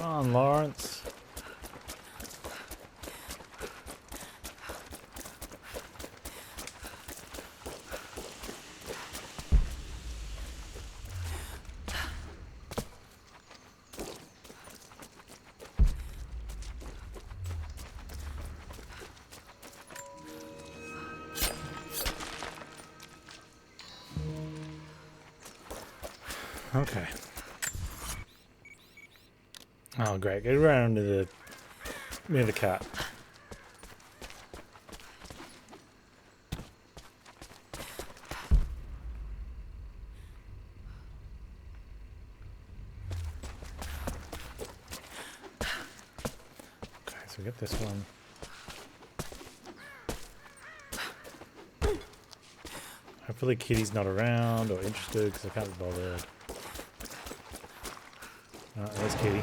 on, Lawrence. Okay. Oh, great. Get around to the near the cat. Okay, so we get this one. Hopefully Kitty's not around or interested because I can't be bothered. There's Kitty.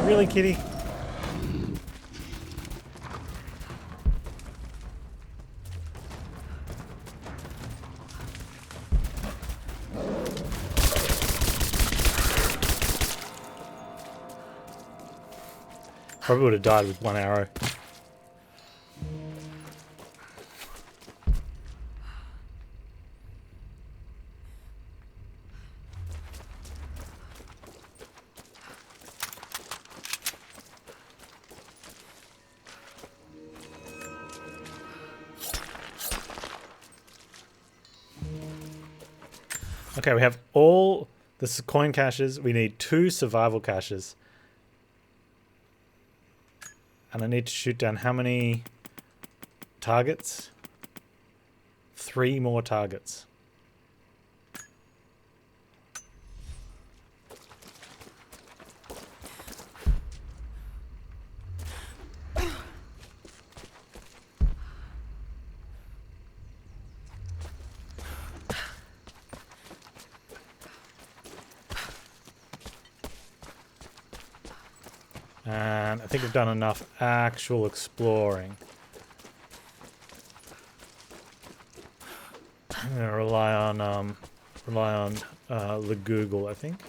Really, Kitty? Probably would have died with one arrow. Okay, we have all the coin caches. We need 2 survival caches. And I need to shoot down how many targets? 3 more targets. And I think we've done enough actual exploring. I'm gonna rely on the Google, I think.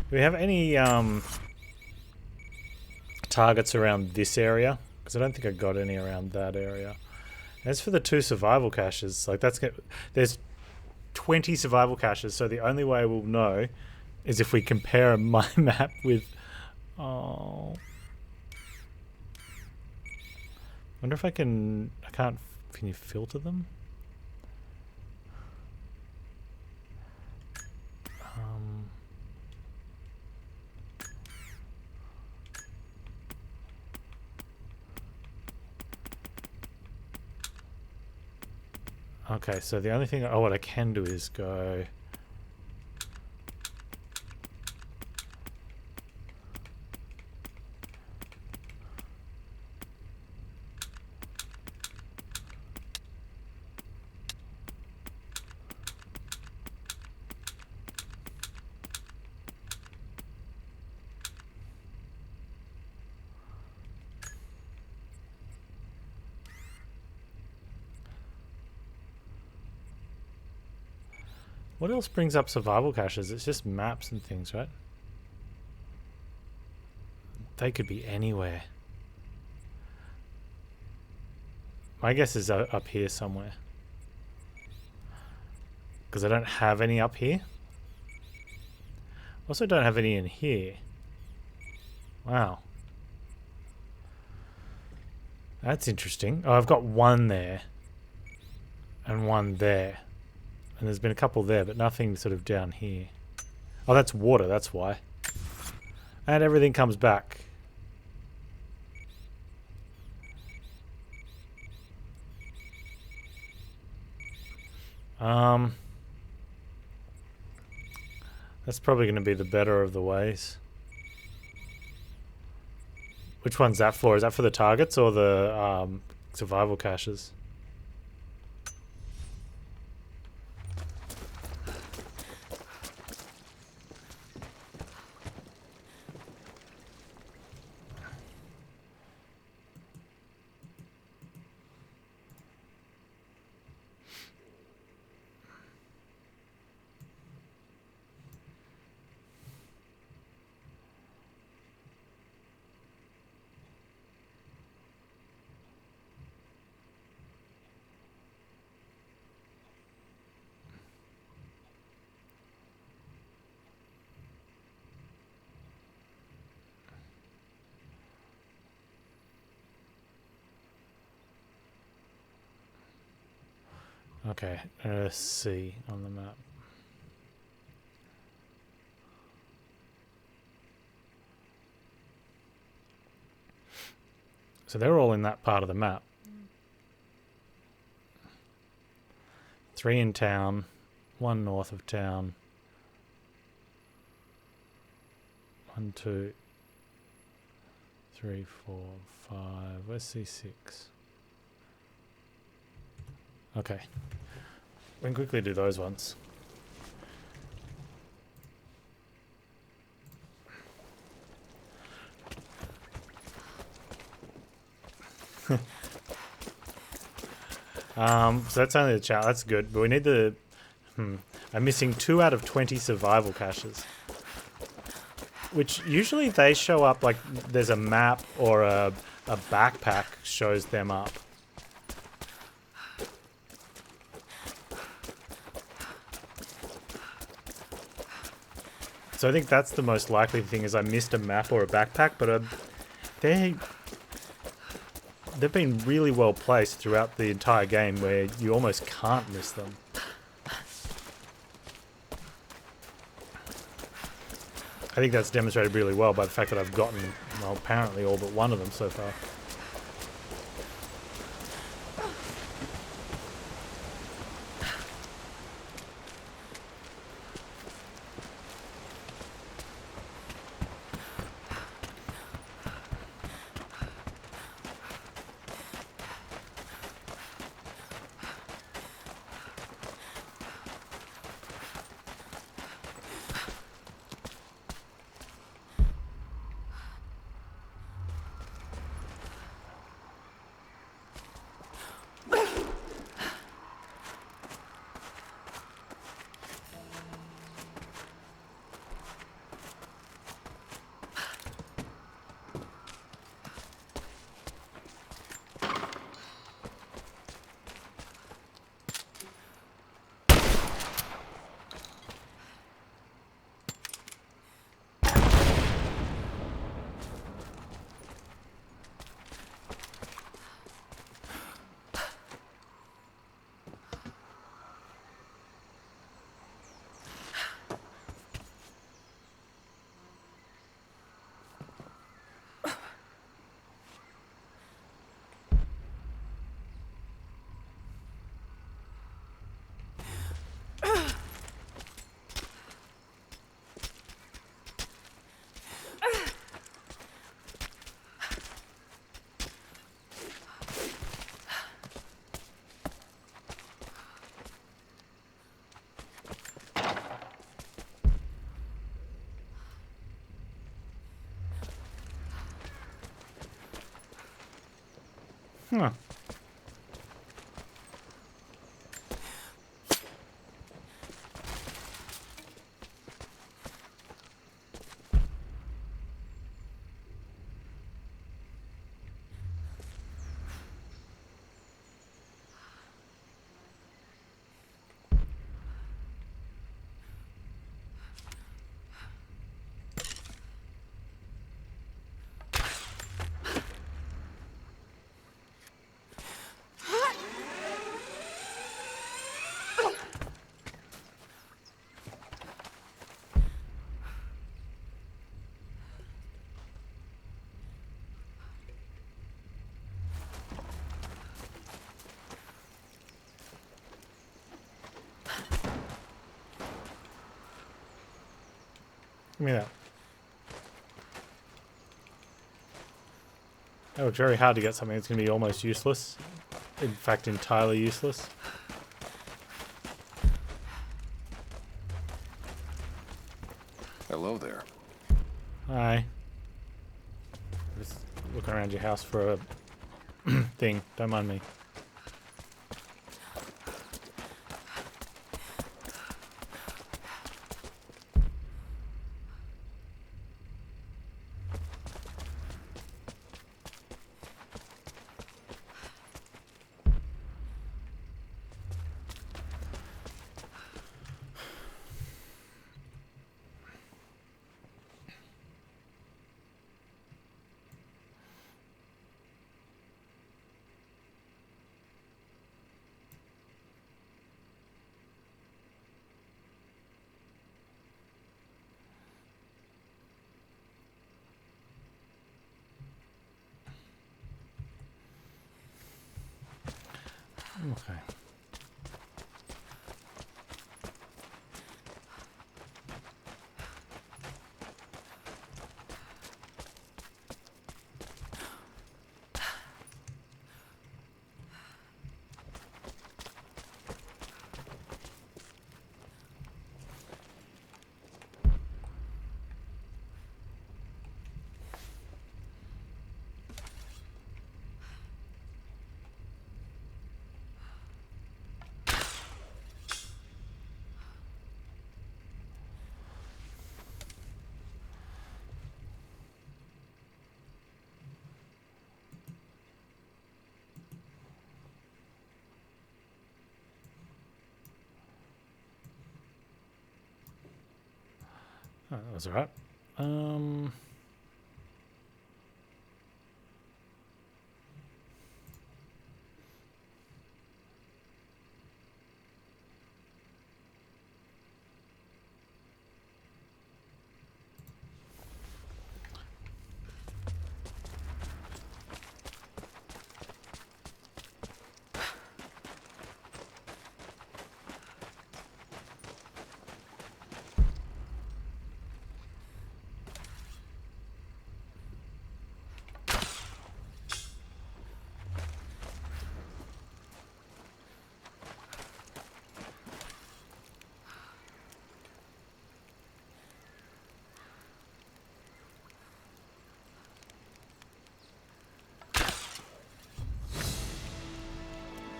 Do we have any targets around this area? Because I don't think I got any around that area. As for the 2 survival caches, like there's 20 survival caches, so the only way we'll know is if we compare my map with. Oh, wonder if I can. I can't. Can you filter them? Okay, so the only thing, what I can do is go. What else brings up survival caches? It's just maps and things, right? They could be anywhere. My guess is up here somewhere. Because I don't have any up here. Also don't have any in here. Wow. That's interesting. Oh, I've got one there. And one there. And there's been a couple there, but nothing sort of down here. Oh, that's water, that's why. And everything comes back. That's probably going to be the better of the ways. Which one's that for? Is that for the targets or the survival caches? Okay, C on the map. So they're all in that part of the map. 3 in town, 1 north of town. 1, 2, 3, 4, 5. Where's C6? Okay. We can quickly do those ones. So that's only the chat. That's good. But we need the... I'm missing 2 out of 20 survival caches. Which usually they show up like there's a map or a backpack shows them up. So I think that's the most likely thing, is I missed a map or a backpack, but they've been really well placed throughout the entire game where you almost can't miss them. I think that's demonstrated really well by the fact that I've gotten, well, apparently all but one of them so far. Huh. Give me that. That looks very hard to get something that's going to be almost useless. In fact, entirely useless. Hello there. Hi. Just looking around your house for a thing. Don't mind me. Okay. Oh, that was alright.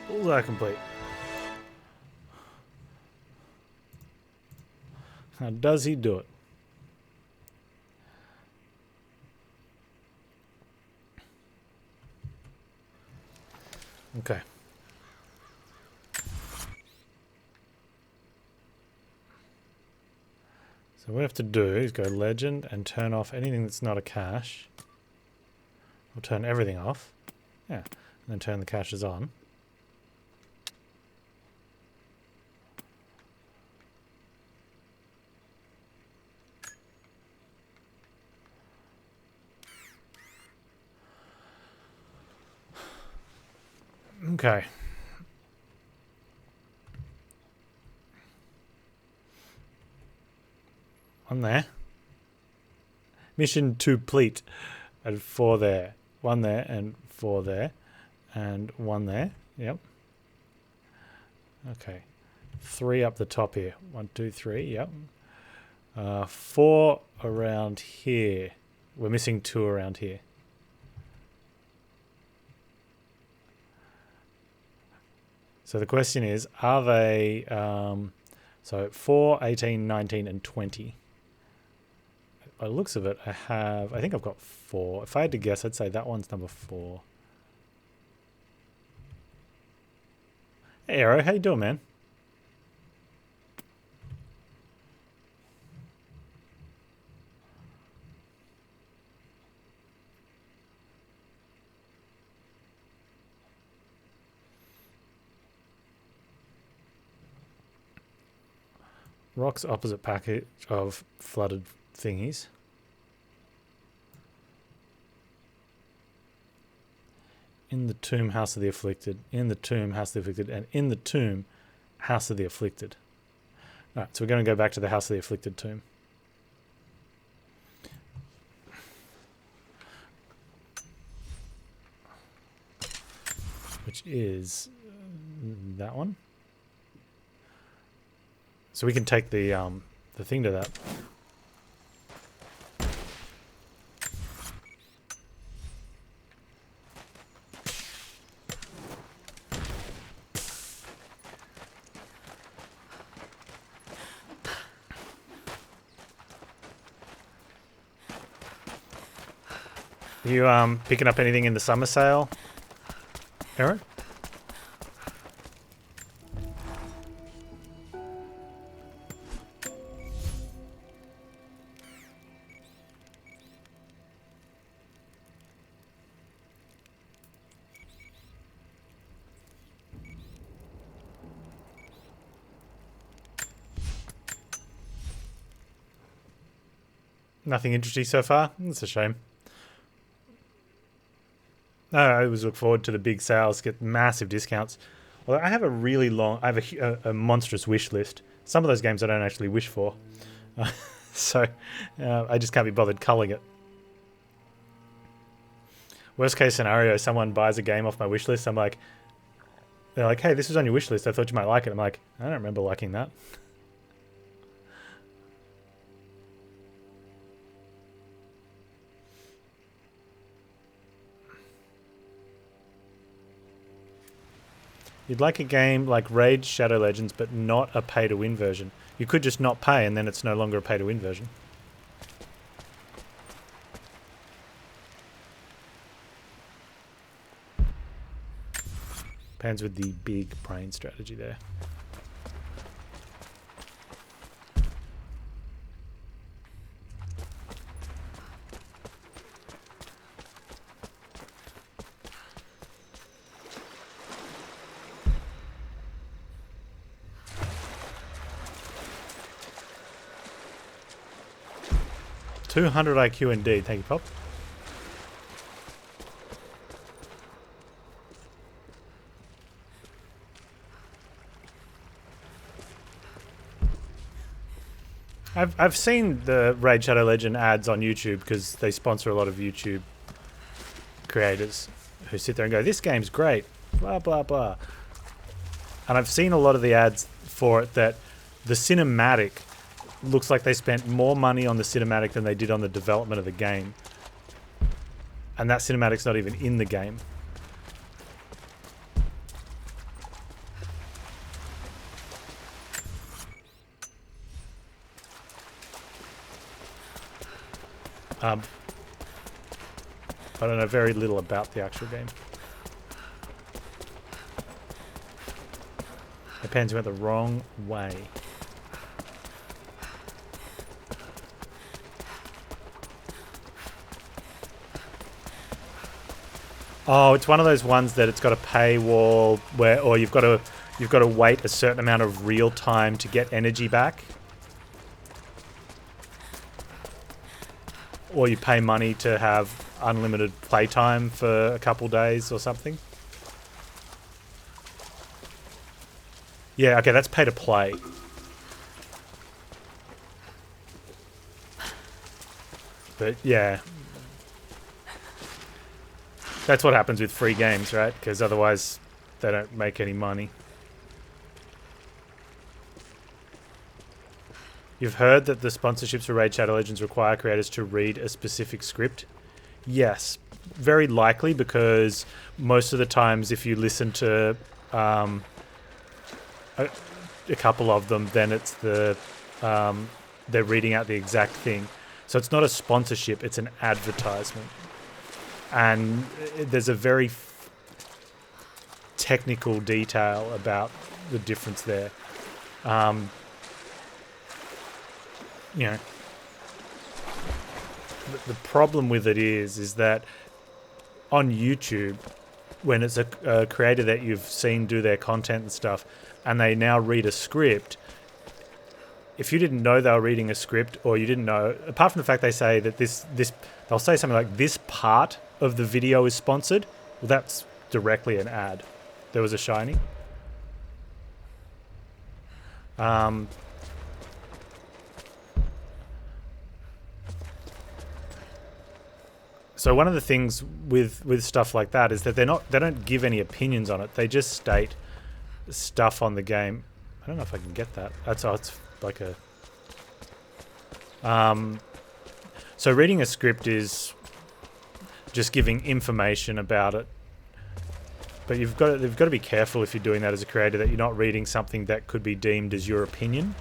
Bullseye complete. How does he do it? Okay. So what we have to do is go legend and turn off anything that's not a cache. We'll turn everything off. Yeah. And then turn the caches on. Okay. One there. Mission complete. And 4 there. 1 there and 4 there. And 1 there. Yep. Okay. 3 up the top here. 1, 2, 3. Yep. 4 around here. We're missing 2 around here. So the question is, are they... so 4, 18, 19, and 20. By the looks of it, I think I've got 4. If I had to guess, I'd say that one's number 4. Hey, Arrow, how you doing, man? Rock's opposite package of flooded thingies. In the tomb, House of the Afflicted. In the tomb, House of the Afflicted. And in the tomb, House of the Afflicted. Alright, so we're going to go back to the House of the Afflicted tomb. which is that one. So we can take the thing to that. You picking up anything in the summer sale, Aaron? Nothing interesting so far. That's a shame. No, I always look forward to the big sales, get massive discounts. Well, I have a monstrous wish list. Some of those games I don't actually wish for. So I just can't be bothered culling it. Worst case scenario, someone buys a game off my wish list. They're like, hey, this was on your wish list. I thought you might like it. I'm like, I don't remember liking that. You'd like a game like Raid Shadow Legends, but not a pay-to-win version. You could just not pay, and then it's no longer a pay-to-win version. Panz with the big brain strategy there. $200 IQ indeed. Thank you, Pop. I've seen the Raid Shadow Legend ads on YouTube because they sponsor a lot of YouTube creators who sit there and go, this game's great, blah, blah, blah. And I've seen a lot of the ads for it that the cinematic looks like they spent more money on the cinematic than they did on the development of the game. And that cinematic's not even in the game. I don't know very little about the actual game. My pens went the wrong way. Oh, it's one of those ones that it's got a paywall where, or you've got to wait a certain amount of real time to get energy back, or you pay money to have unlimited playtime for a couple days or something. Yeah, okay, that's pay to play. But yeah. That's what happens with free games, right? Because otherwise they don't make any money. You've heard that the sponsorships for Raid Shadow Legends require creators to read a specific script? Yes, very likely, because most of the times if you listen to a couple of them, then it's they're reading out the exact thing. So it's not a sponsorship, it's an advertisement. And there's a very technical detail about the difference there. You know, the problem with it is that on YouTube, when it's a creator that you've seen do their content and stuff, and they now read a script, if you didn't know they were reading a script, or you didn't know, apart from the fact they say that this they'll say something like, this part of the video is sponsored, well, that's directly an ad. There was a shiny. So one of the things with stuff like that is that they don't give any opinions on it. They just state stuff on the game. I don't know if I can get that. It's like a. So reading a script is just giving information about it, but you've got to be careful if you're doing that as a creator that you're not reading something that could be deemed as your opinion.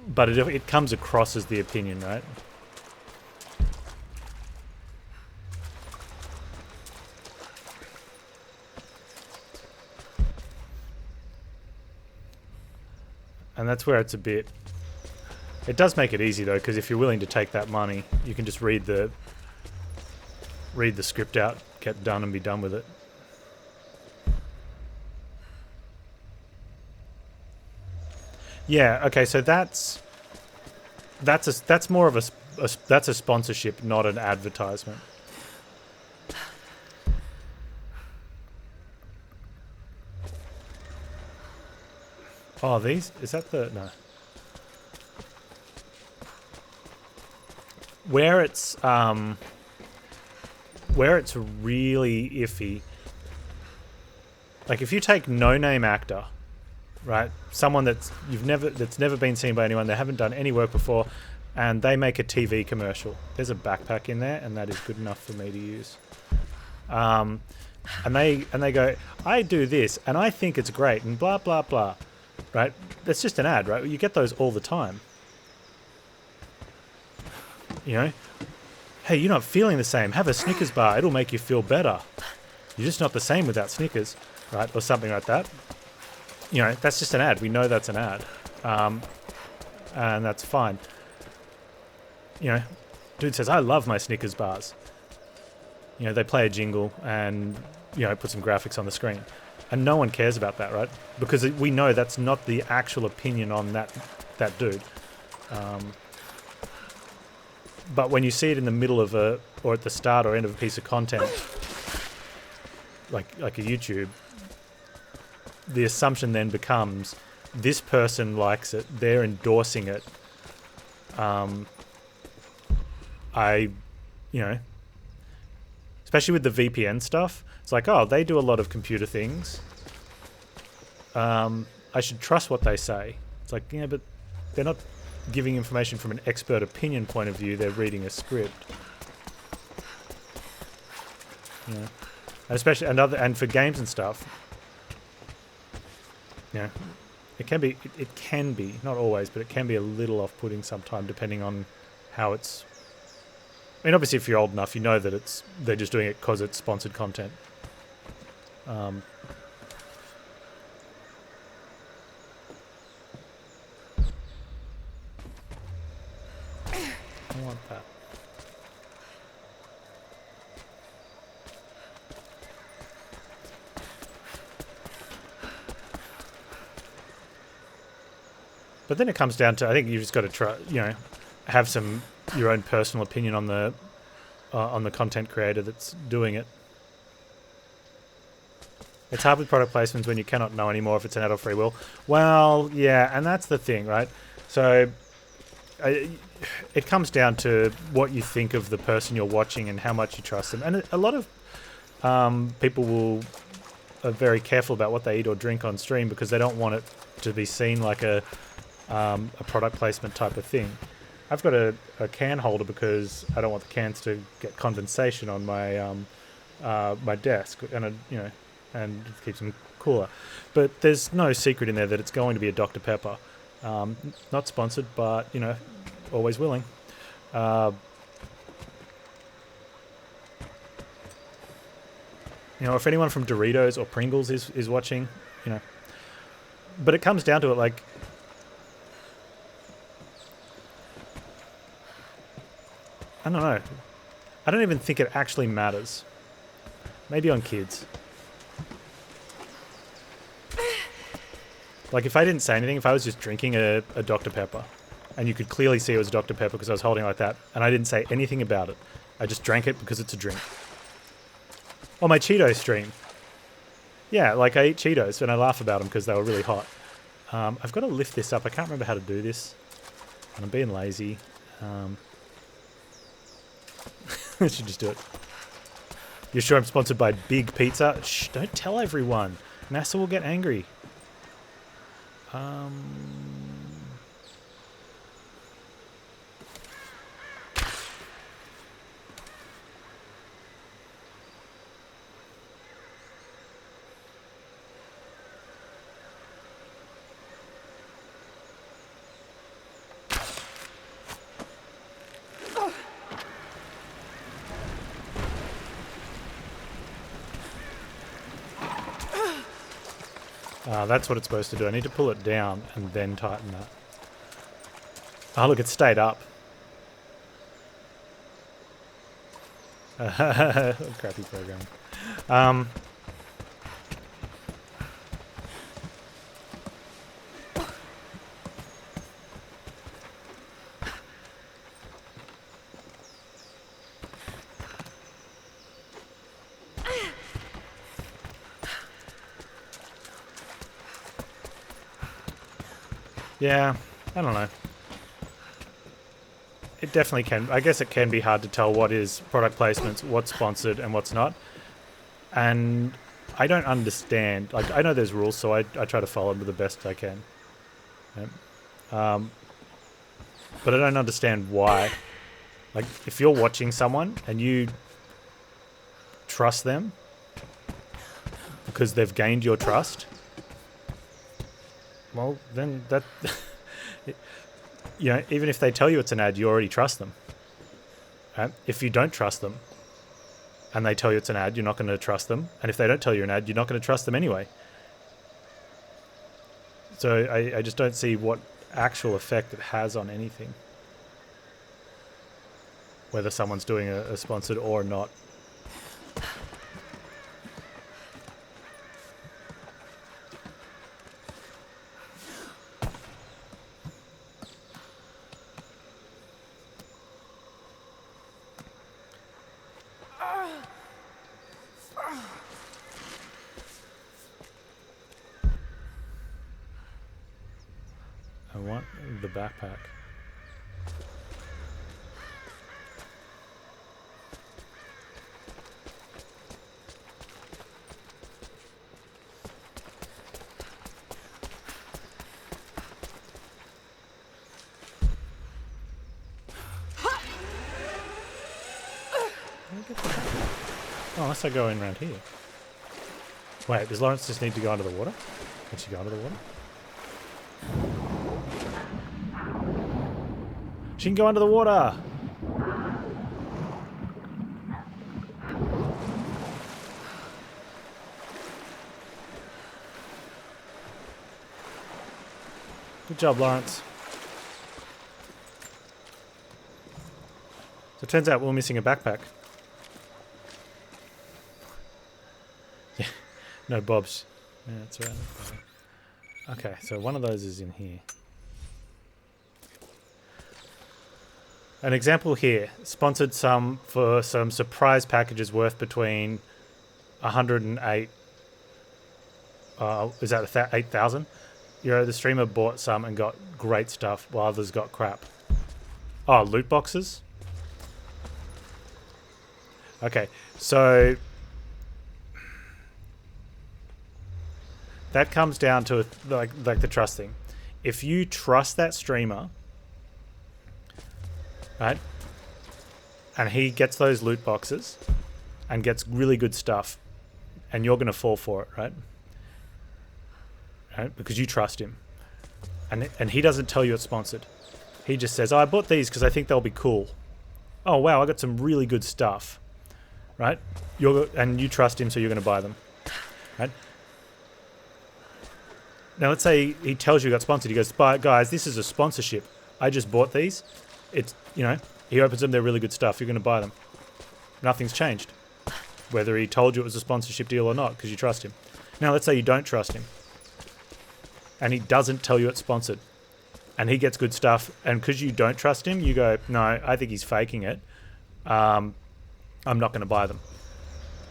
But it comes across as the opinion, right? And that's where it's a bit... It does make it easy though, because if you're willing to take that money, you can just read the script out, get done, and be done with it. Yeah. Okay. So that's more of that's a sponsorship, not an advertisement. Oh, is that the no? Where it's really iffy, like if you take no-name actor, right? Someone that's never been seen by anyone, they haven't done any work before, and they make a TV commercial. There's a backpack in there, and that is good enough for me to use. And they go, I do this, and I think it's great, and blah blah blah, right? That's just an ad, right? You get those all the time. You know, hey, you're not feeling the same. Have a Snickers bar. It'll make you feel better. You're just not the same without Snickers, right? Or something like that. You know, that's just an ad. We know that's an ad. And that's fine. You know, dude says, I love my Snickers bars. You know, they play a jingle and, you know, put some graphics on the screen. And no one cares about that, right? Because we know that's not the actual opinion on that dude. But when you see it in the middle of or at the start or end of a piece of content, like a YouTube, the assumption then becomes this person likes it, they're endorsing it. You know, especially with the VPN stuff, it's like, oh, they do a lot of computer things. I should trust what they say. It's like, yeah, but they're not giving information from an expert opinion point of view. They're reading a script. Yeah, and especially and for games and stuff. Yeah, it can be not always, but it can be a little off-putting sometimes, depending on how it's. I mean, obviously, if you're old enough, you know that they're just doing it because it's sponsored content. I want that. But then it comes down to, I think you just got to try, you know, have your own personal opinion on the content creator that's doing it. It's hard with product placements when you cannot know anymore if it's an ad or free will. Well, yeah, and that's the thing, right? So it comes down to what you think of the person you're watching and how much you trust them. And a lot of people are very careful about what they eat or drink on stream because they don't want it to be seen like a product placement type of thing. I've got a can holder because I don't want the cans to get condensation on my my desk, and and it keeps them cooler. But there's no secret in there that it's going to be a Dr. Pepper. Not sponsored, but, you know, always willing. You know, if anyone from Doritos or Pringles is watching, you know. But it comes down to it, like, I don't know. I don't even think it actually matters. Maybe on kids. Like, if I didn't say anything, if I was just drinking a Dr. Pepper, and you could clearly see it was Dr. Pepper because I was holding it like that, and I didn't say anything about it. I just drank it because it's a drink. Or my Cheetos stream. Yeah, like I eat Cheetos, and I laugh about them because they were really hot. I've got to lift this up. I can't remember how to do this. And I'm being lazy. Should just do it. You sure I'm sponsored by Big Pizza? Shh, don't tell everyone. NASA will get angry. That's what it's supposed to do. I need to pull it down and then tighten that. Oh, look, it stayed up. Crappy program. Yeah, I don't know. It definitely can. I guess it can be hard to tell what is product placements, what's sponsored, and what's not. And I don't understand. Like, I know there's rules, so I try to follow them the best I can. Yeah. But I don't understand why. Like, if you're watching someone and you trust them because they've gained your trust, well, then that, you know, even if they tell you it's an ad, you already trust them. Right? If you don't trust them and they tell you it's an ad, you're not going to trust them. And if they don't tell you an ad, you're not going to trust them anyway. So I just don't see what actual effect it has on anything. Whether someone's doing a sponsored or not. I want the backpack. Oh, unless I go in around here. Wait, does Lawrence just need to go under the water? Can she go under the water? She can go under the water! Good job, Lawrence. So it turns out we're missing a backpack. Yeah, no bobs. Yeah, that's right. Okay, so one of those is in here. An example here, sponsored some for some surprise packages worth between 108, is that 8,000? The streamer bought some and got great stuff while others got crap. Oh, loot boxes? Okay, so that comes down to like the trust thing. If you trust that streamer, right, and he gets those loot boxes and gets really good stuff, and you're going to fall for it, right? Right? Because you trust him. And he doesn't tell you it's sponsored. He just says, oh, I bought these because I think they'll be cool. Oh, wow, I got some really good stuff. Right? And you trust him, so you're going to buy them. Right? Now, let's say he tells you got sponsored. He goes, guys, this is a sponsorship. I just bought these. It's, he opens them. They're really good stuff. You're going to buy them. Nothing's changed. Whether he told you it was a sponsorship deal or not, because you trust him. Now, let's say you don't trust him. And he doesn't tell you it's sponsored. And he gets good stuff. And because you don't trust him, you go, no, I think he's faking it. I'm not going to buy them.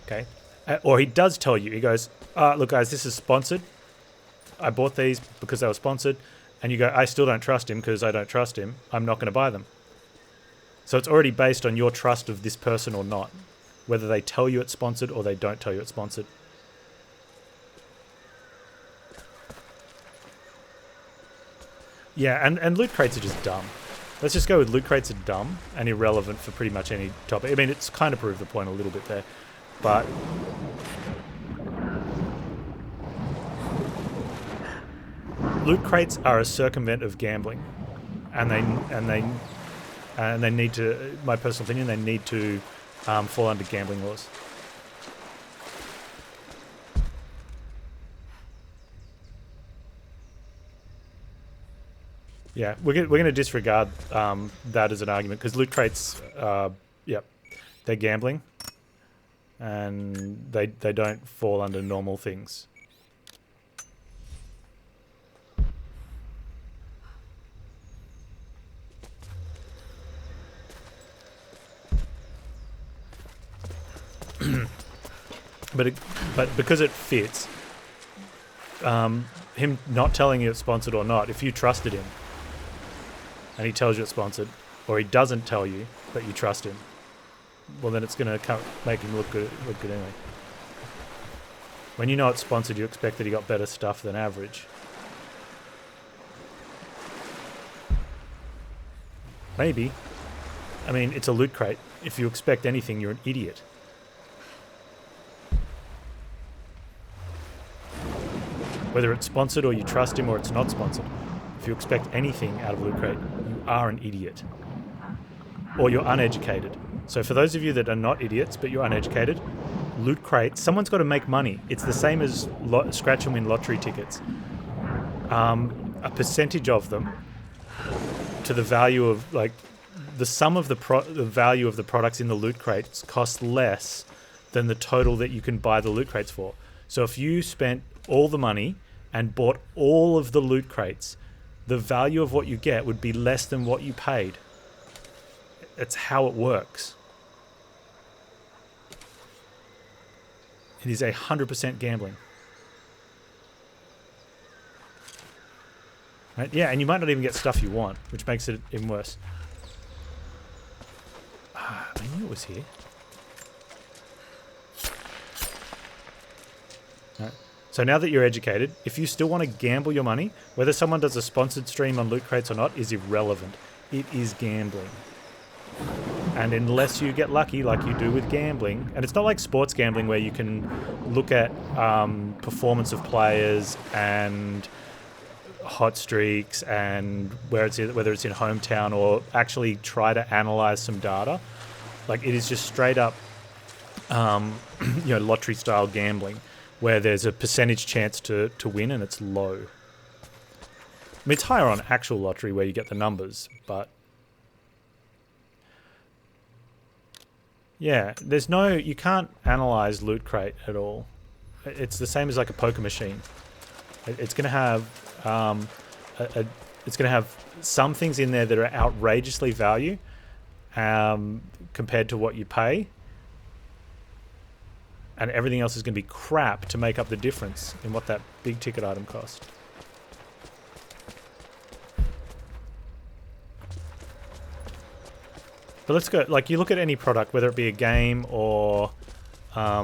Okay? Or he does tell you. He goes, look, guys, this is sponsored. I bought these because they were sponsored. And you go, I still don't trust him because I don't trust him. I'm not going to buy them. So it's already based on your trust of this person or not, whether they tell you it's sponsored or they don't tell you it's sponsored. Yeah, and loot crates are just dumb. Let's just go with loot crates are dumb and irrelevant for pretty much any topic. I mean, it's kind of proved the point a little bit there, but loot crates are a circumvent of gambling, and they need to. My personal opinion, they need to fall under gambling laws. Yeah, we're going to disregard that as an argument because loot crates, yep, they're gambling, and they don't fall under normal things. But because it fits, him not telling you it's sponsored or not, if you trusted him, and he tells you it's sponsored, or he doesn't tell you, but you trust him, well then it's going to make him look good anyway. When you know it's sponsored, you expect that he got better stuff than average. Maybe. I mean, it's a loot crate. If you expect anything, you're an idiot. Whether it's sponsored or you trust him or it's not sponsored. If you expect anything out of Loot Crate, you are an idiot. Or you're uneducated. So for those of you that are not idiots, but you're uneducated, Loot Crate, someone's got to make money. It's the same as scratch and win lottery tickets. A percentage of them to the value of, like, the sum of the value of the products in the Loot Crates costs less than the total that you can buy the Loot Crates for. So if you spent all the money and bought all of the Loot Crates, the value of what you get would be less than what you paid. It's how it works. It is 100% gambling. Right? Yeah, and you might not even get stuff you want, which makes it even worse. I knew it was here. Right. So now that you're educated, if you still want to gamble your money, whether someone does a sponsored stream on Loot Crates or not is irrelevant. It is gambling. And unless you get lucky like you do with gambling, and it's not like sports gambling where you can look at performance of players and hot streaks and whether it's in hometown or actually try to analyze some data. Like, it is just straight up lottery style gambling where there's a percentage chance to win and it's low. I mean, it's higher on actual lottery where you get the numbers, but yeah, you can't analyze Loot Crate at all. It's the same as like a poker machine. It's going to have it's going to have some things in there that are outrageously value compared to what you pay, and everything else is going to be crap to make up the difference in what that big ticket item cost. But let's go, like, you look at any product, whether it be a game or I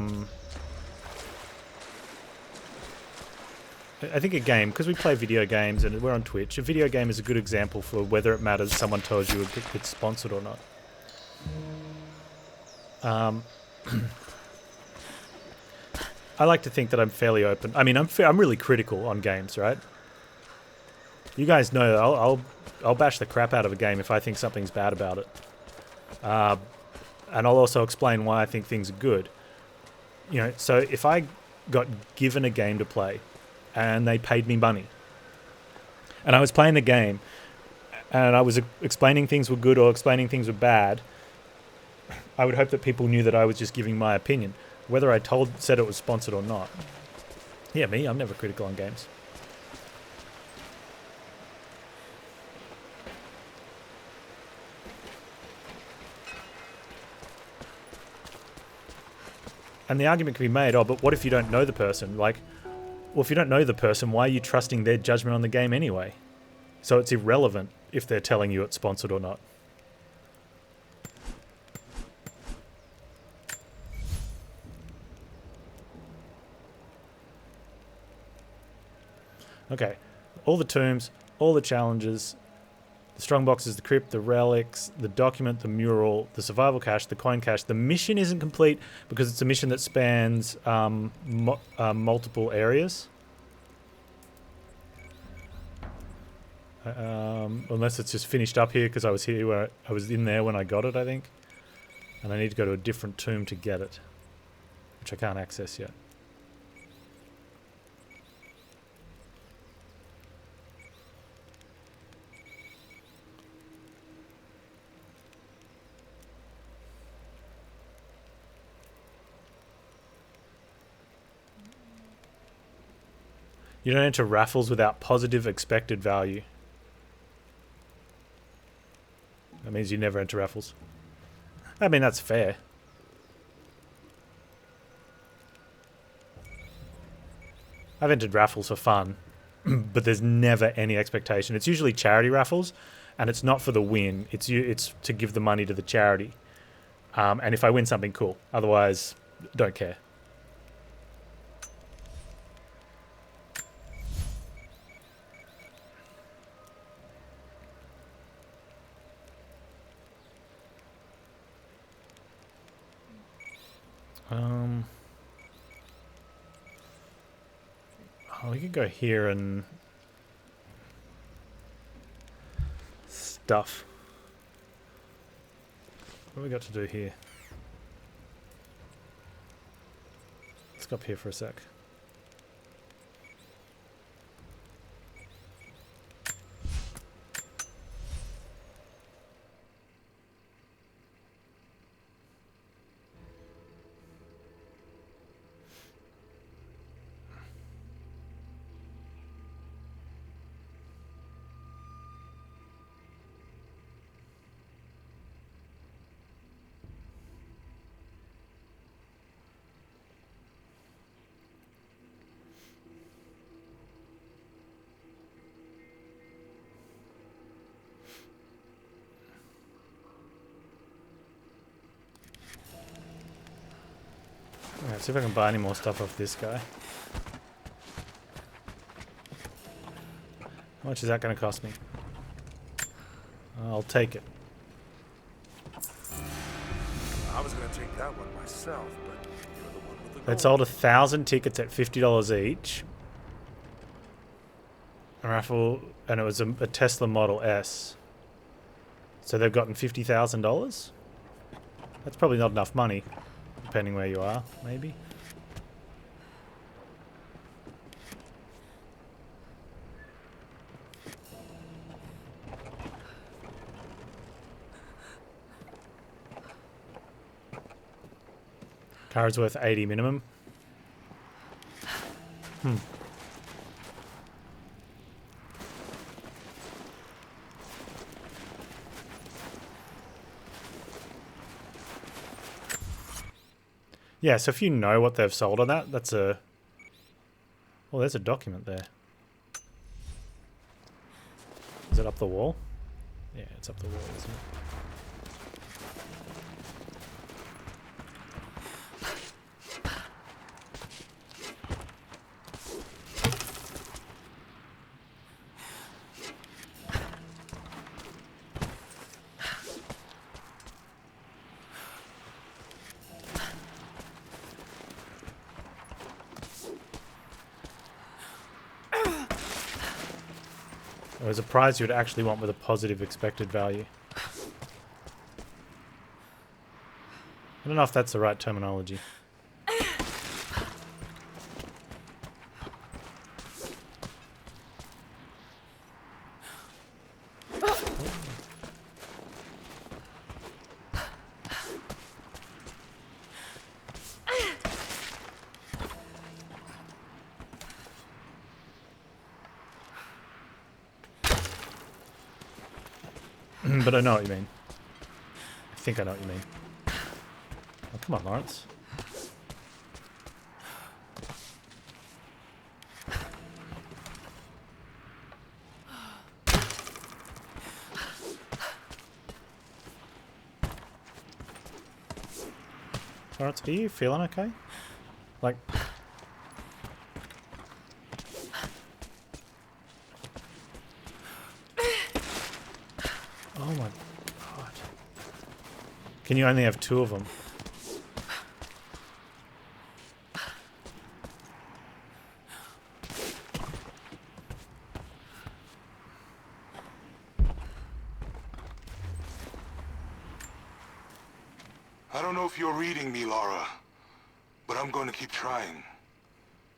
think a game, because we play video games and we're on Twitch, a video game is a good example for whether it matters someone tells you it's sponsored or not. I like to think that I'm fairly open. I mean, I'm really critical on games, right? You guys know I'll bash the crap out of a game if I think something's bad about it. And I'll also explain why I think things are good. You know, so if I got given a game to play and they paid me money and I was playing the game and I was explaining things were good or explaining things were bad, I would hope that people knew that I was just giving my opinion, whether I said it was sponsored or not. Yeah, I'm never critical on games. And the argument can be made, but what if you don't know the person? Like, well, if you don't know the person, why are you trusting their judgment on the game anyway? So it's irrelevant if they're telling you it's sponsored or not. Okay. All the tombs, all the challenges, the strong boxes, the crypt, the relics, the document, the mural, the survival cache, the coin cache. The mission isn't complete because it's a mission that spans multiple areas. Unless it's just finished up here because I was here where I was in there when I got it, I think. And I need to go to a different tomb to get it, which I can't access yet. You don't enter raffles without positive expected value. That means you never enter raffles. I mean, that's fair. I've entered raffles for fun, but there's never any expectation. It's usually charity raffles, and it's not for the win. It's to give the money to the charity. And if I win something, cool. Otherwise, don't care. Oh, we could go here and stuff. What have we got to do here? Let's go up here for a sec. Alright, see if I can buy any more stuff off this guy. How much is that going to cost me? I'll take it. I was going to take that one myself, but you're the one with the gold. They sold 1,000 tickets at $50 each. A raffle, and it was a Tesla Model S. So they've gotten $50,000. That's probably not enough money, depending where you are, maybe. Car's worth 80 minimum. Yeah, so if you know what they've sold on that, that's a... Oh, there's a document there. Is it up the wall? Yeah, it's up the wall, isn't it? It was a prize you would actually want with a positive expected value. I don't know if that's the right terminology. But I know what you mean. I think I know what you mean. Oh, come on, Lawrence. Lawrence, are you feeling okay? Like... Oh my god. Can you only have 2 of them? I don't know if you're reading me, Lara, but I'm going to keep trying.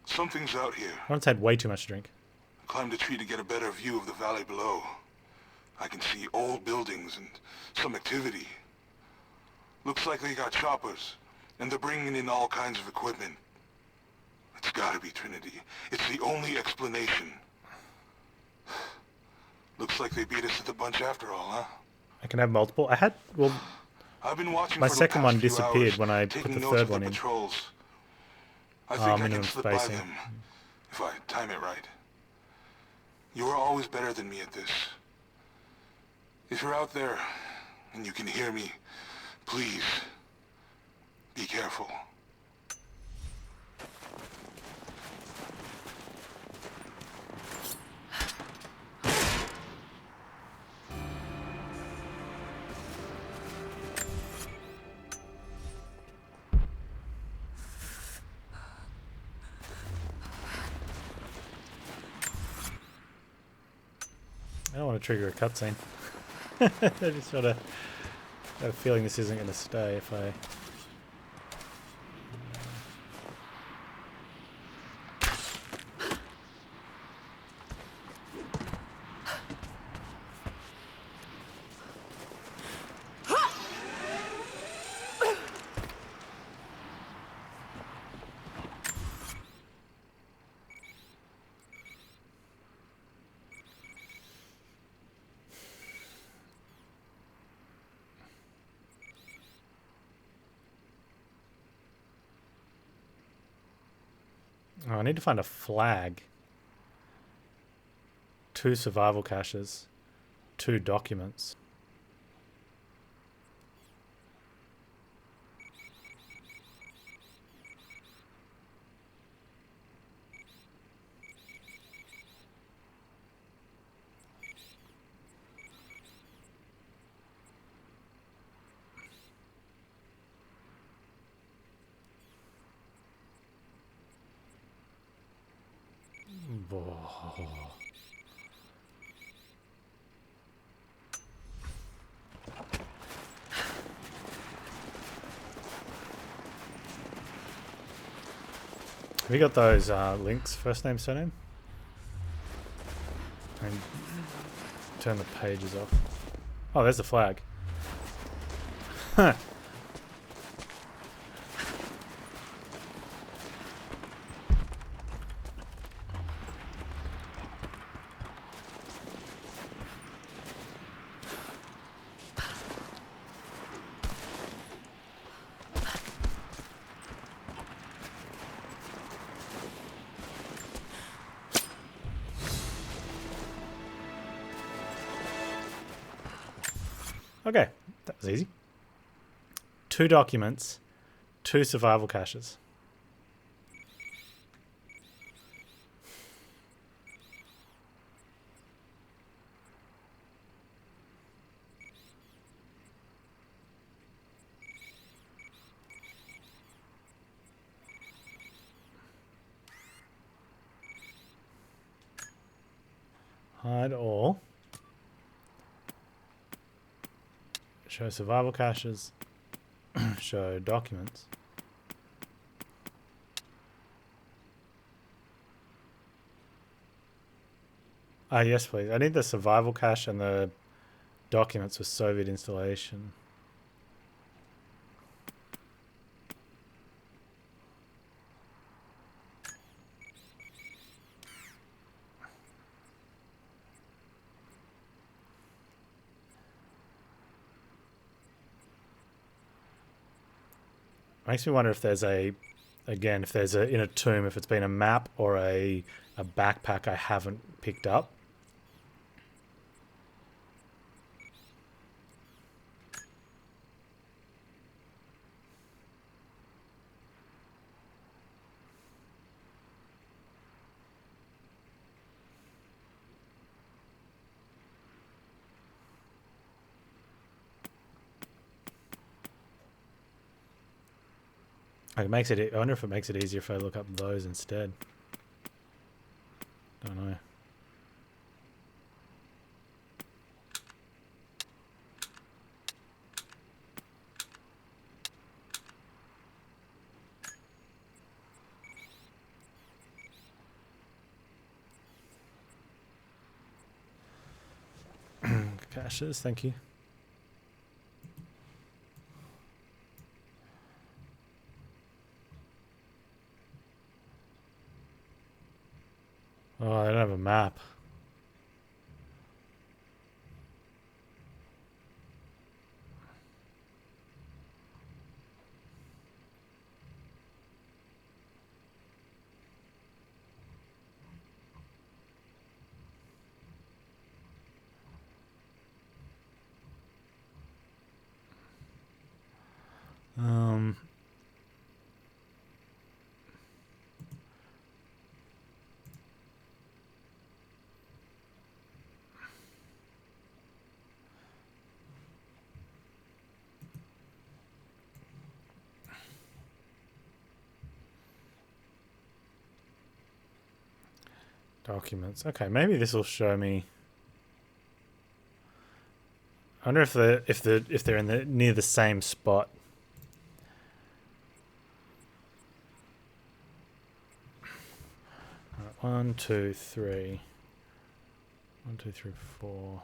Something's out here. Ron's had way too much to drink. I climbed a tree to get a better view of the valley below. I can see old buildings and some activity. Looks like they got choppers, and they're bringing in all kinds of equipment. It's gotta be Trinity. It's the only explanation. Looks like they beat us to the punch after all, huh? I can have multiple. I had, well, I've been watching my for the second past one few disappeared hours, when I put taking the notes third of the one in. patrols. I think I minimum can slip by spacing. them, if I time it right. You are always better than me at this. If you're out there, and you can hear me, please, be careful. I don't want to trigger a cutscene. I just sort of have a feeling this isn't going to stay if I... Oh, I need to find a flag. 2 survival caches. 2 documents. Oh. Have you got those links, first name, surname? And turn the pages off. Oh, there's the flag. Huh. Okay, that was easy. 2 documents, 2 survival caches. Hide all. Show survival caches. Show documents. Ah, yes, please. I need the survival cache and the documents for Soviet installation. Makes me wonder if there's a, again, if there's a, in a tomb, if it's been a map or a backpack I haven't picked up. Like it makes it. I wonder if it makes it easier if I look up those instead. Don't know. Caches, thank you. Oh, I don't have a map. Documents. Okay, maybe this will show me. I wonder if they're in the near the same spot. Right, 1, 2, 3. 1, 2, 3, 4.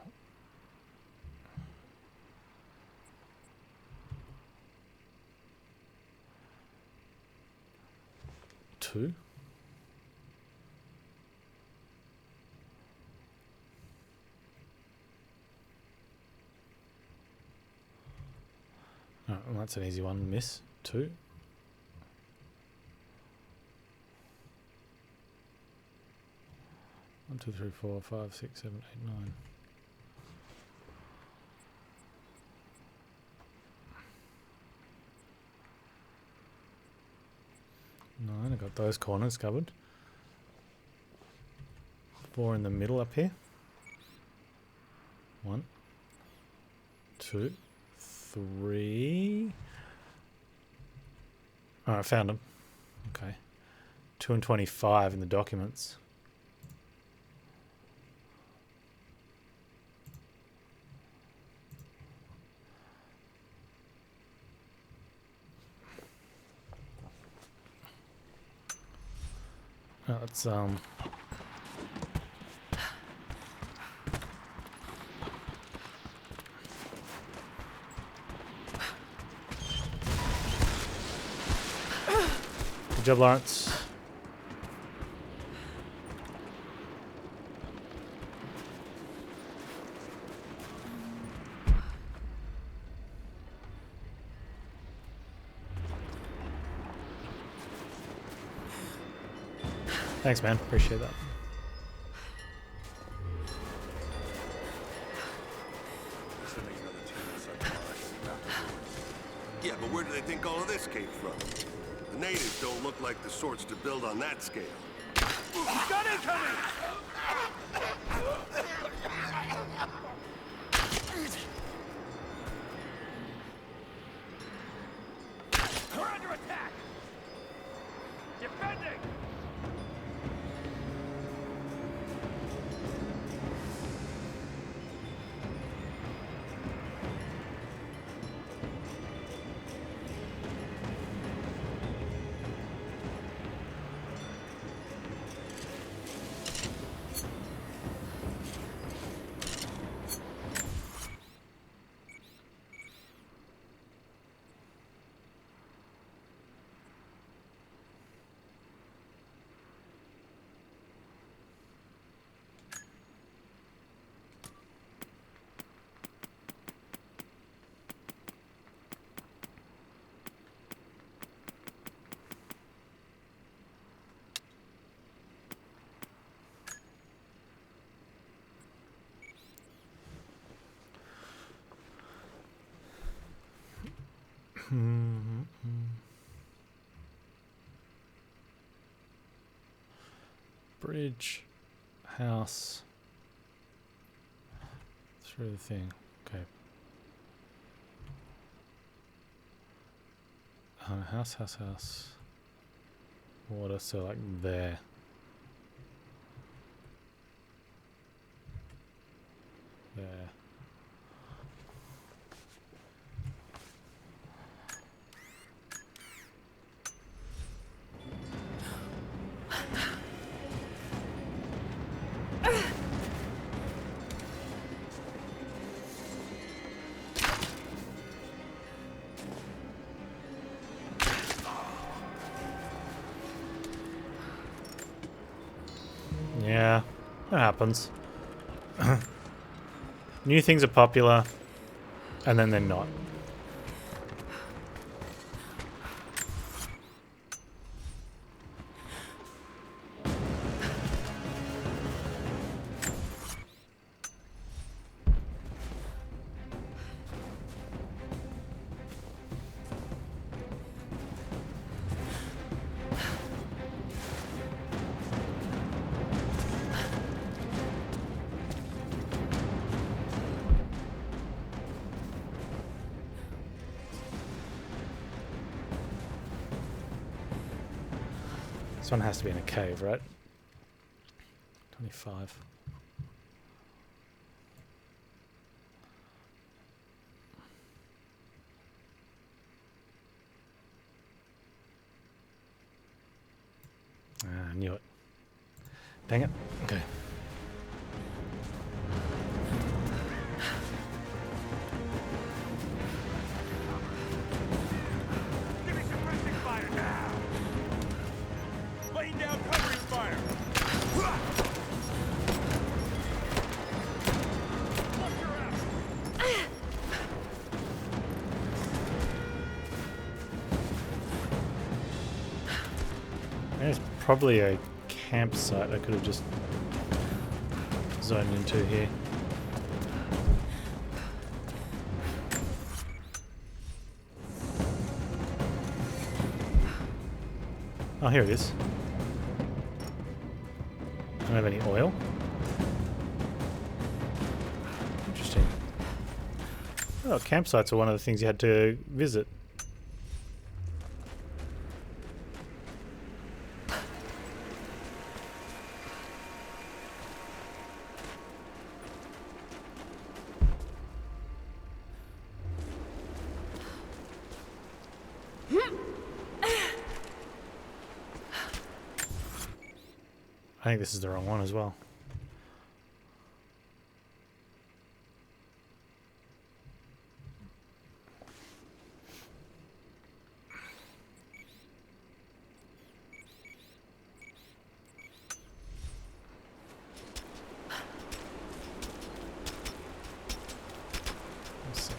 Two. Oh, well, that's an easy one. Miss. 2. One, 2, 3, 4, 5, 6, 7, 8, 9. Nine. I got those corners covered. 4 in the middle up here. 1, 2, 3. Oh, I found them. Okay. 2 and 25 in the documents. Oh, it's good job, Lawrence. Thanks, man. Appreciate that. Yeah, but where do they think all of this came from? The natives don't look like the sorts to build on that scale. Gun incoming! We're under attack! Defending! Bridge, house, through the thing. Okay. House. Water, so like there. There. Yeah, that happens. New things are popular, and then they're not. This one has to be in a cave, right? 25. I knew it. Dang it. Okay. Give me suppressing fire now! Laying down covering fire! Watch your ass! There's probably a campsite I could have just zoned into here. Oh, here it is. I don't have any oil. Interesting. Oh, campsites are one of the things you had to visit. I think this is the wrong one as well. Let's see.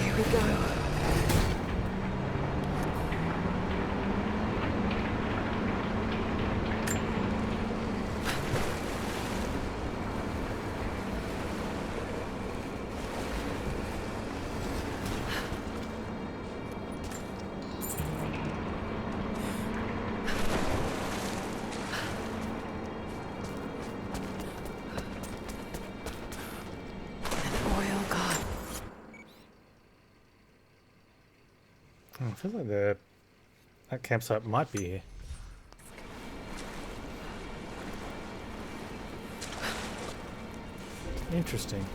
Here we go. An oil god. I feel like that campsite might be here. Interesting.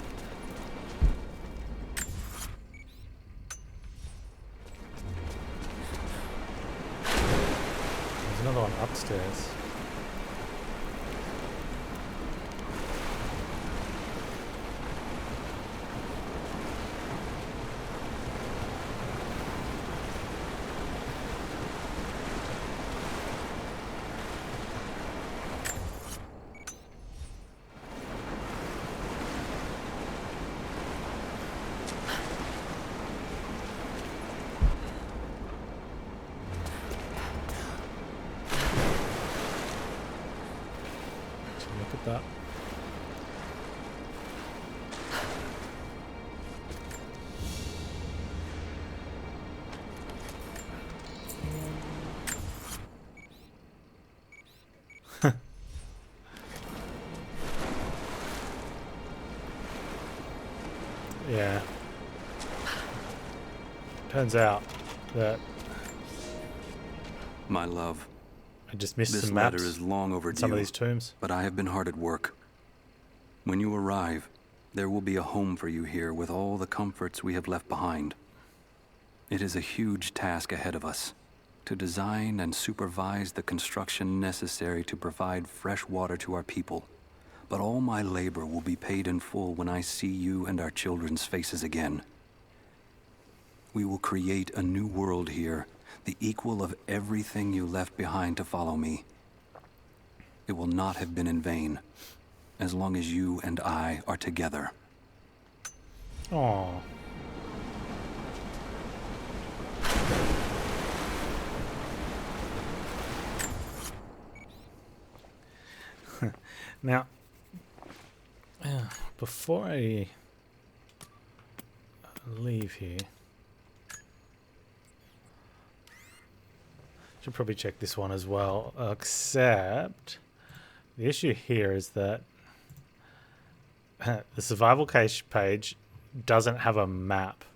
There's another one upstairs. Look at that. Yeah. Turns out that My love, I just missed this some letter maps is long in overdue. some of these tombs. But I have been hard at work. When you arrive, there will be a home for you here with all the comforts we have left behind. It is a huge task ahead of us, to design and supervise the construction necessary to provide fresh water to our people. But all my labor will be paid in full when I see you and our children's faces again. We will create a new world here, the equal of everything you left behind to follow me. It will not have been in vain, as long as you and I are together. Aww. Now, before I leave here, should probably check this one as well, except the issue here is that the survival case page doesn't have a map.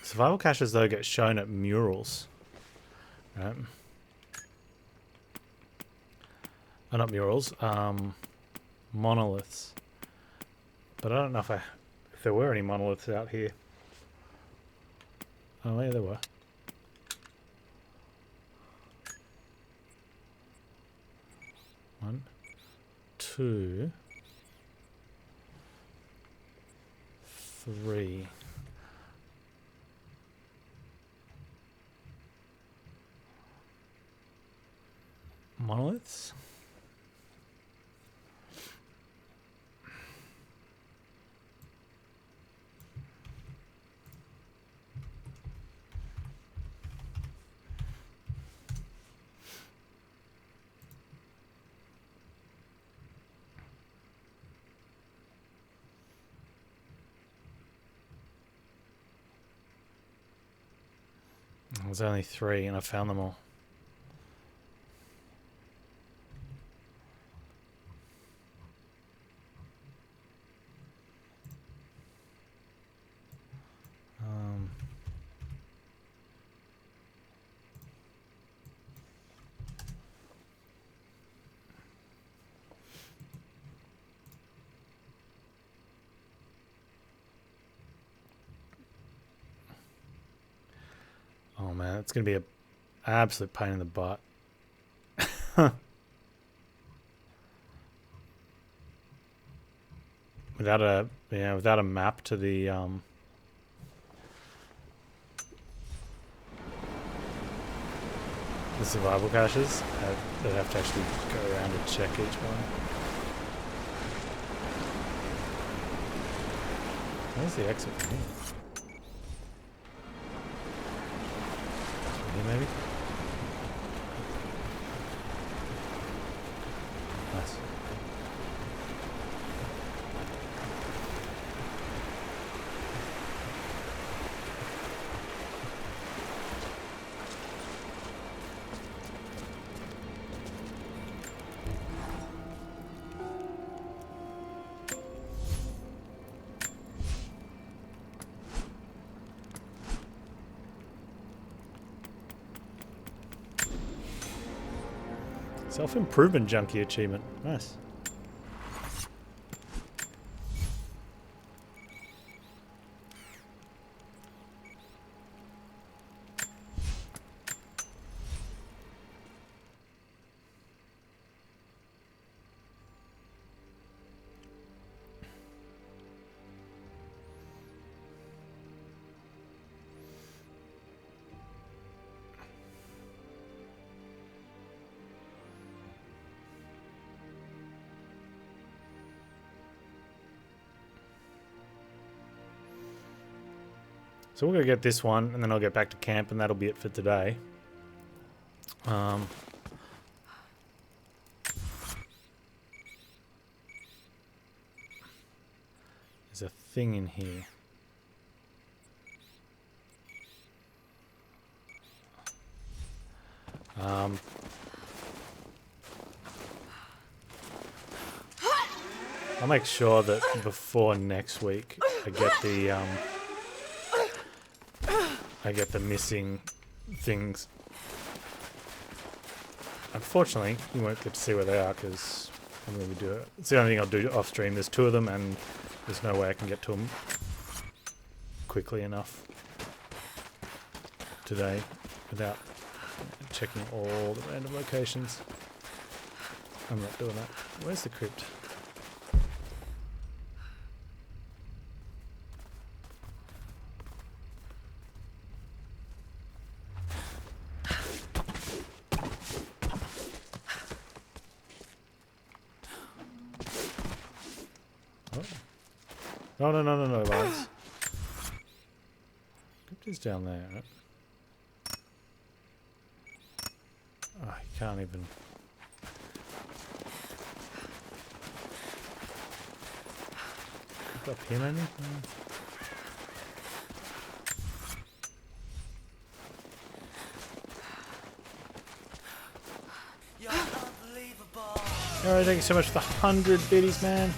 Survival caches, though, get shown at murals. Right? Oh, not murals. Monoliths. But I don't know if there were any monoliths out here. Oh, yeah, there were. One, two, three. Monoliths? There's only 3 and I found them all. Oh man, it's going to be an absolute pain in the butt. Without a map to the survival caches, they'd have to actually go around and check each one. Where's the exit from here? Here, maybe? Nice. Self-improvement junkie achievement. Nice. So we're going to get this one, and then I'll get back to camp, and that'll be it for today. There's a thing in here. I'll make sure that before next week I get the missing things. Unfortunately, you won't get to see where they are because I'm going to do it. It's the only thing I'll do off stream. There's 2 of them, and there's no way I can get to them quickly enough today without checking all the random locations. I'm not doing that. Where's the crypt? Oh. No, Lars. Crypt is down there, right? Oh, you can't even... Up here, maybe? Alright, thank you so much for the 100 biddies, man.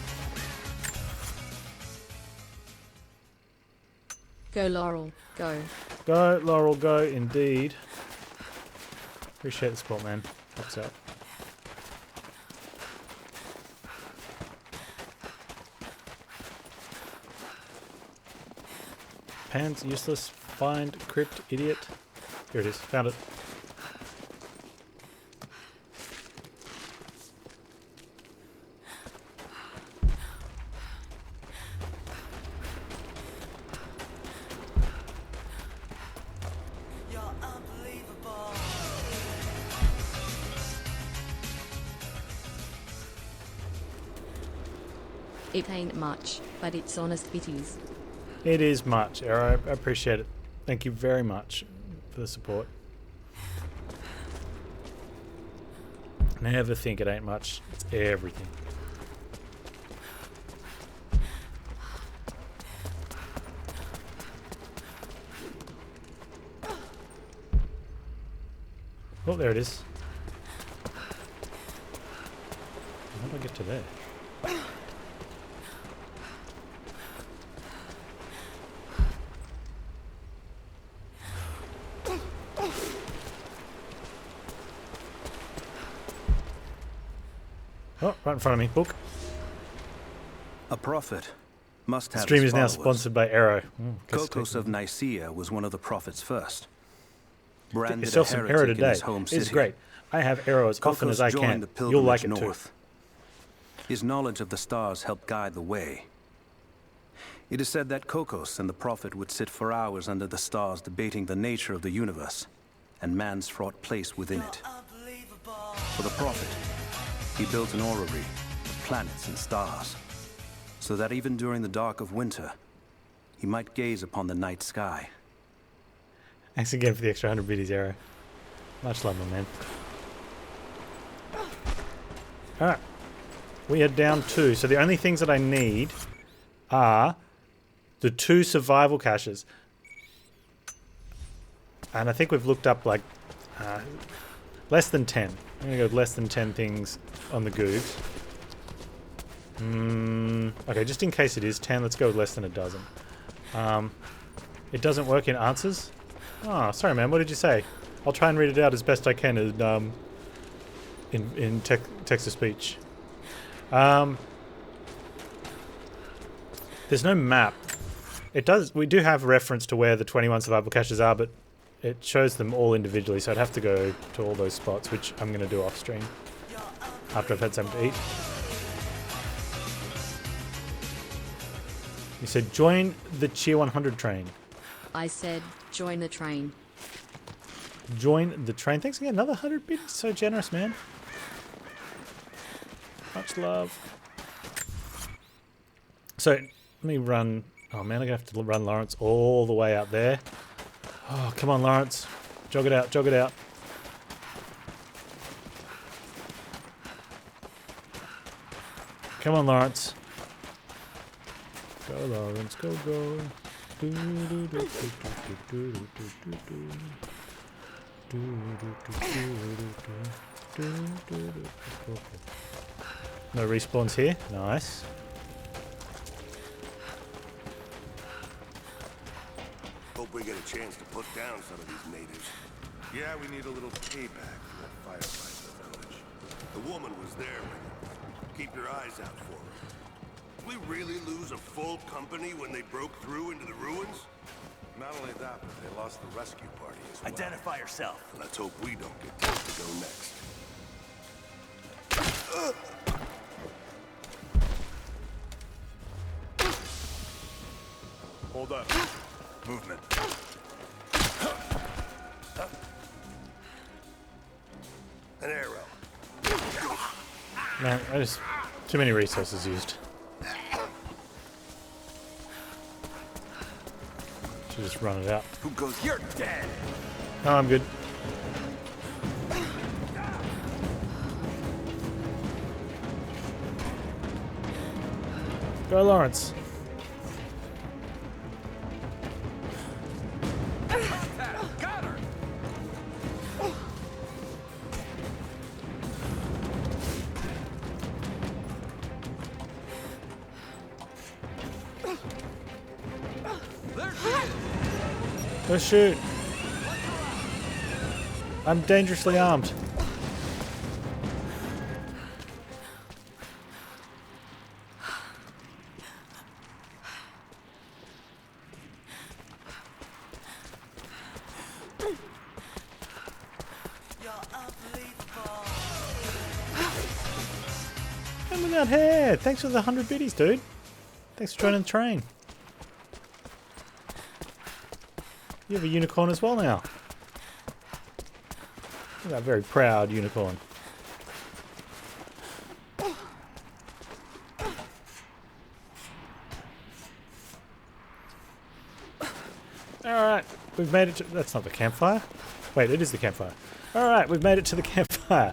Go, Laurel. Go. Go, Laurel, go, indeed. Appreciate the support, man. Helps out. Panz, useless. Find crypt, idiot. Here it is. Found it. You're unbelievable. It ain't much, but it's honest bitties. It is much, Arrow. I appreciate it. Thank you very much for the support. Never think it ain't much. It's everything. Oh, there it is. How do I get to there? Oh, right in front of me. Book. A prophet must have Stream his is now followers. sponsored by Arrow. Kokos of Nicaea was one of the prophets first. Branded a Yourself some Arrow heretic in today. his home It's city. great. I have Arrow as often Kokos as I joined can. the You'll pilgrimage like it north. His knowledge of the stars helped guide the way. It is said that Kokos and the prophet would sit for hours under the stars debating the nature of the universe and man's fraught place within it. For the prophet, he built an orrery of planets and stars, so that even during the dark of winter, he might gaze upon the night sky. Thanks again for the extra 100 biddies, Arrow. Much love, my man. Alright. We are down 2. So the only things that I need are the 2 survival caches. And I think we've looked up like less than 10. I'm going to go less than 10 things on the Goobs. Okay, just in case it is 10, let's go with less than a dozen. It doesn't work in answers? Oh, sorry man, what did you say? I'll try and read it out as best I can in text-to-speech. There's no map. We do have reference to where the 21 survival caches are, but it shows them all individually, so I'd have to go to all those spots, which I'm going to do off stream after I've had something to eat. You said join the Cheer 100 train. I said, join the train. Join the train. Thanks again. Another 100 bits. So generous, man. Much love. So, let me run... Oh, man, I'm going to have to run Lawrence all the way out there. Oh, come on, Lawrence. Jog it out, jog it out. Come on, Lawrence. Go, Lawrence, go, go. Do, do, do, do, do, do, do, do, do, do. Do, do, do, do, do, do, do, do. No respawns here. Nice. Hope we get a chance to put down some of these natives. Yeah, we need a little payback for that firefight in the village. The woman was there with you. Keep your eyes out for her. Did we really lose a full company when they broke through into the ruins? Not only that, but they lost the rescue party as well. Identify yourself. Let's hope we don't get told to go next. Hold up. Movement. An arrow. Man, I just too many resources used. Should just run it out. Who goes? You're dead. No, I'm good. Go, Lawrence. Got her. There she is. Go shoot. I'm dangerously armed. And without hair. Thanks for the 100 biddies, dude. Thanks for joining the train. You have a unicorn as well now. Look at that very proud unicorn. Alright, we've made it to... That's not the campfire. Wait, it is the campfire. Alright, we've made it to the campfire.